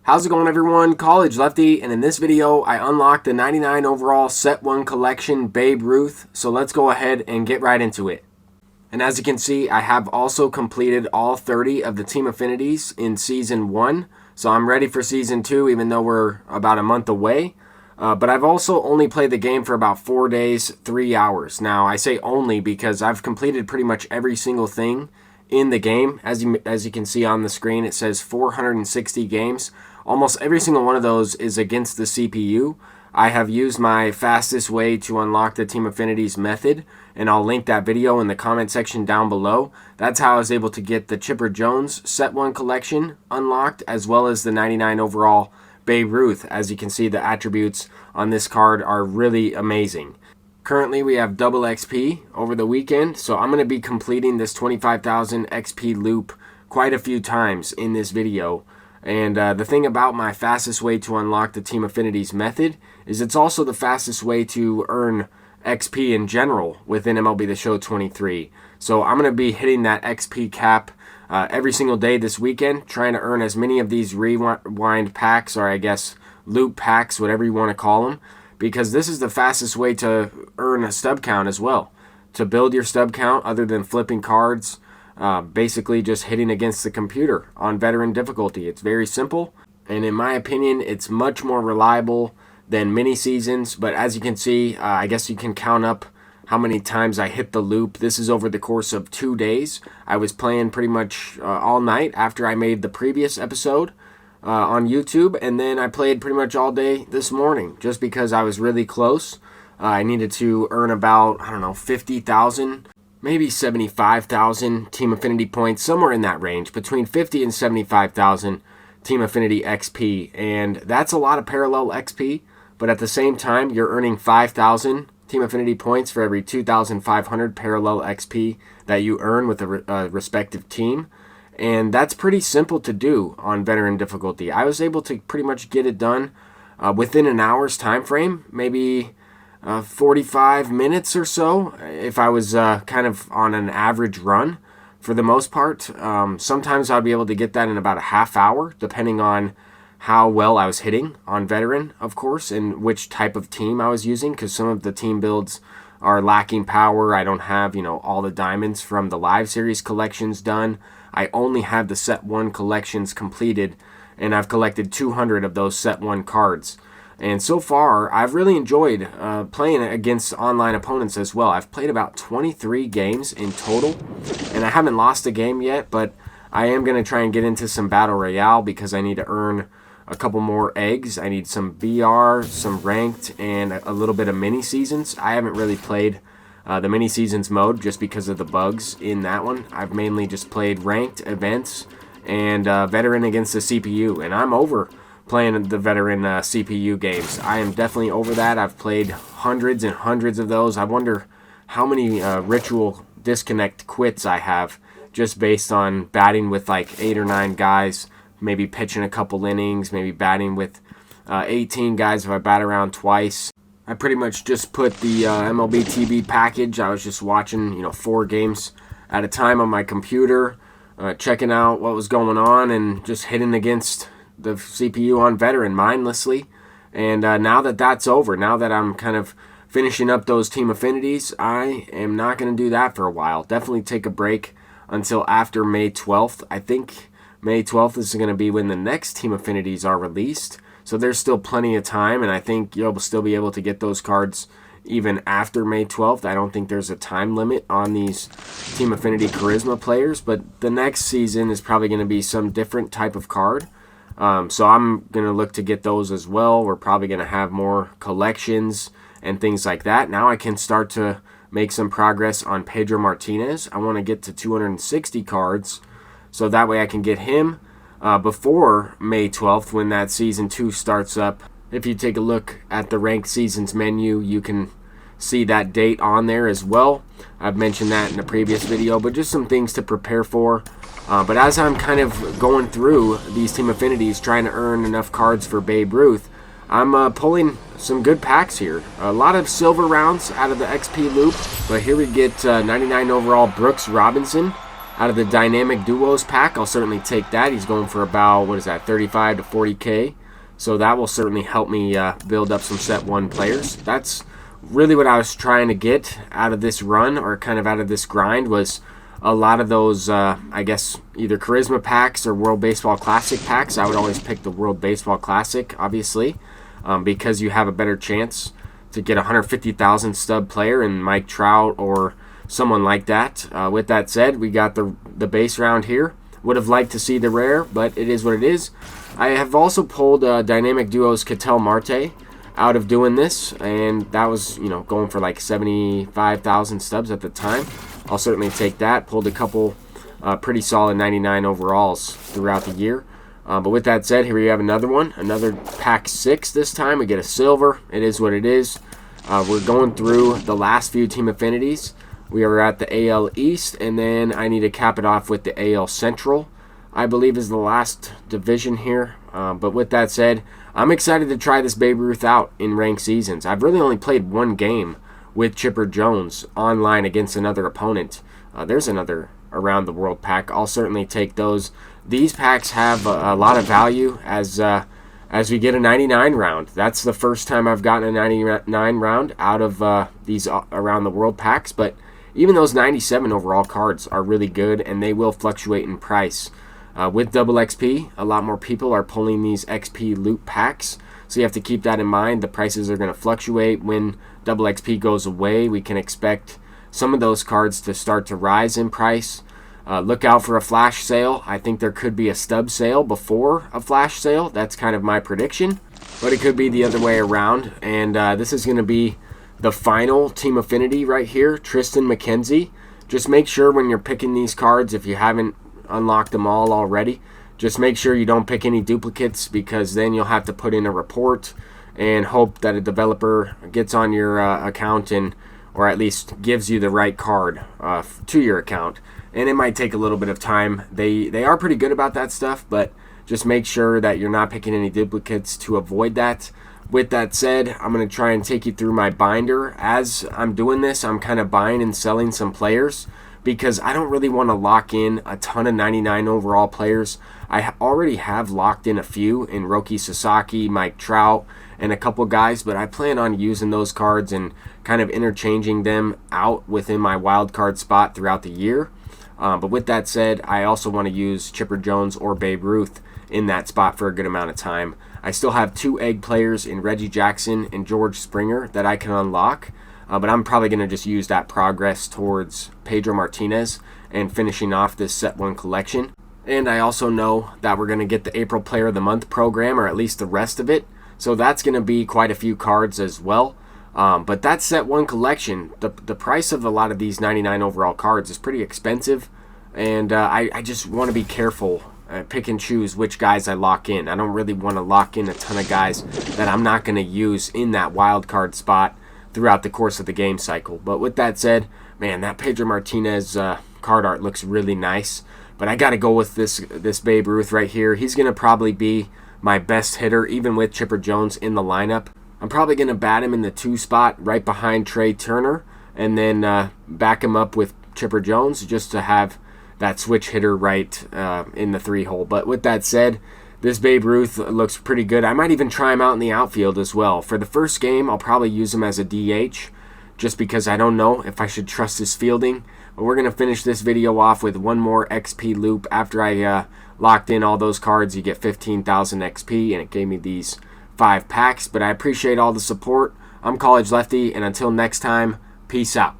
How's it going, everyone? College Lefty, and in this video I unlocked the 99 overall set 1 collection Babe Ruth, so let's go ahead and get right into it. And as you can see, I have also completed all 30 of the Team Affinities in Season 1, so I'm ready for Season 2 even though we're about a month away. But I've also only played the game for about 4 days, 3 hours. Now, I say only because I've completed pretty much every single thing in the game. As you can see on the screen, it says 460 games. Almost every single one of those is against the CPU. I have used my fastest way to unlock the Team Affinities method, and I'll link that video in the comment section down below. That's how I was able to get the Chipper Jones Set 1 collection unlocked, as well as the 99 overall Babe Ruth. As you can see, the attributes on this card are really amazing. Currently, we have double XP over the weekend, so I'm going to be completing this 25,000 XP loop quite a few times in this video. And the thing about my fastest way to unlock the Team Affinities method is it's also the fastest way to earn XP in general within MLB The Show 23. So I'm going to be hitting that XP cap every single day this weekend, trying to earn as many of these rewind packs, or I guess loop packs, whatever you want to call them, because this is the fastest way to earn a stub count as well. To build your stub count other than flipping cards, basically just hitting against the computer on veteran difficulty. It's very simple, and in my opinion, it's much more reliable than mini seasons. But as you can see, I guess you can count up how many times I hit the loop. This is over the course of 2 days. I was playing pretty much all night after I made the previous episode on YouTube, and then I played pretty much all day this morning just because I was really close. I needed to earn about, I don't know, 50,000, maybe 75,000 Team Affinity points, somewhere in that range, between 50 and 75,000 Team Affinity XP, and that's a lot of parallel XP, but at the same time, you're earning 5,000 Team Affinity points for every 2,500 parallel XP that you earn with a respective team, and that's pretty simple to do on veteran difficulty. I was able to pretty much get it done within an hour's time frame, maybe 45 minutes or so if I was kind of on an average run for the most part. Sometimes I'd be able to get that in about a half hour depending on how well I was hitting on veteran, of course, and which type of team I was using, because some of the team builds are lacking power. I don't have, all the diamonds from the live series collections done. I only have the set 1 collections completed, and I've collected 200 of those set 1 cards. And so far, I've really enjoyed playing against online opponents as well. I've played about 23 games in total, and I haven't lost a game yet, but I am going to try and get into some Battle Royale because I need to earn a couple more eggs. I need some VR, some ranked, and a little bit of mini seasons. I haven't really played the mini seasons mode just because of the bugs in that one. I've mainly just played ranked events and veteran against the CPU, and I'm over playing the veteran CPU games. I am definitely over that. I've played hundreds and hundreds of those. I wonder how many ritual disconnect quits I have just based on batting with like 8 or 9 guys, maybe pitching a couple innings, maybe batting with 18 guys if I bat around twice. I pretty much just put the MLB TV package. I was just watching 4 games at a time on my computer, checking out what was going on and just hitting against the CPU on veteran mindlessly. And now that that's over, now that I'm kind of finishing up those Team Affinities, I am not going to do that for a while. Definitely take a break until after May 12th. I think May 12th is going to be when the next Team Affinities are released. So there's still plenty of time, and I think you'll still be able to get those cards even after May 12th. I don't think there's a time limit on these Team Affinity Charisma players, but the next season is probably going to be some different type of card. So I'm going to look to get those as well. We're probably going to have more collections and things like that. Now I can start to make some progress on Pedro Martinez. I want to get to 260 cards, so that way I can get him before May 12th when that Season 2 starts up. If you take a look at the Ranked Seasons menu, you can see that date on there as well. I've mentioned that in a previous video, but just some things to prepare for. But as I'm kind of going through these Team Affinities, trying to earn enough cards for Babe Ruth, I'm pulling some good packs here. A lot of silver rounds out of the XP loop, but here we get 99 overall Brooks Robinson Out of the Dynamic Duos pack, I'll certainly take that. He's going for about, what is that, 35 to 40K. So that will certainly help me build up some set 1 players. That's really what I was trying to get out of this run, or kind of out of this grind, was a lot of those, I guess, either Charisma packs or World Baseball Classic packs. I would always pick the World Baseball Classic, obviously, because you have a better chance to get a 150,000 stub player in Mike Trout or someone like that. With that said, we got the base round here. Would have liked to see the rare, but it is what it is. I have also pulled Dynamic Duos Ketel Marte out of doing this, and that was, you know, going for like 75,000 stubs at the time. I'll certainly take that. Pulled a couple pretty solid 99 overalls throughout the year. But with that said, here we have another one, another pack 6 this time. We get a silver. It is what it is. We're going through the last few team affinities. We are at the AL East, and then I need to cap it off with the AL Central, I believe is the last division here. But with that said, I'm excited to try this Babe Ruth out in ranked seasons. I've really only played 1 game with Chipper Jones online against another opponent. There's another Around the World pack. I'll certainly take those. These packs have a lot of value as we get a 99 round. That's the first time I've gotten a 99 round out of these Around the World packs, but even those 97 overall cards are really good, and they will fluctuate in price. With double XP, a lot more people are pulling these XP loot packs, so you have to keep that in mind. The prices are going to fluctuate. When double XP goes away, we can expect some of those cards to start to rise in price. Look out for a flash sale. I think there could be a stub sale before a flash sale. That's kind of my prediction, but it could be the other way around. And this is going to be the final team affinity right here, Tristan McKenzie. Just make sure when you're picking these cards, if you haven't unlocked them all already, just make sure you don't pick any duplicates, because then you'll have to put in a report and hope that a developer gets on your account and, or at least gives you the right card to your account. And it might take a little bit of time. They are pretty good about that stuff, but just make sure that you're not picking any duplicates to avoid that. With that said, I'm going to try and take you through my binder. As I'm doing this, I'm kind of buying and selling some players, because I don't really want to lock in a ton of 99 overall players. I already have locked in a few in Roki Sasaki, Mike Trout, and a couple guys, but I plan on using those cards and kind of interchanging them out within my wild card spot throughout the year. But with that said, I also want to use Chipper Jones or Babe Ruth in that spot for a good amount of time. I still have 2 egg players in Reggie Jackson and George Springer that I can unlock. But I'm probably going to just use that progress towards Pedro Martinez and finishing off this set 1 collection. And I also know that we're going to get the April Player of the Month program, or at least the rest of it. So that's going to be quite a few cards as well. But that set 1 collection, the price of a lot of these 99 overall cards is pretty expensive. And I just want to be careful, pick and choose which guys I lock in. I don't really want to lock in a ton of guys that I'm not going to use in that wild card spot throughout the course of the game cycle. But with that said, man, that Pedro Martinez card art looks really nice. But I got to go with this Babe Ruth right here. He's going to probably be my best hitter, even with Chipper Jones in the lineup. I'm probably going to bat him in the 2 spot right behind Trey Turner, and then back him up with Chipper Jones just to have that switch hitter right in the 3 hole. But with that said, this Babe Ruth looks pretty good. I might even try him out in the outfield as well. For the first game, I'll probably use him as a DH, just because I don't know if I should trust his fielding. But we're going to finish this video off with one more XP loop. After I locked in all those cards, you get 15,000 XP, and it gave me these 5 packs. But I appreciate all the support. I'm College Lefty, and until next time, peace out.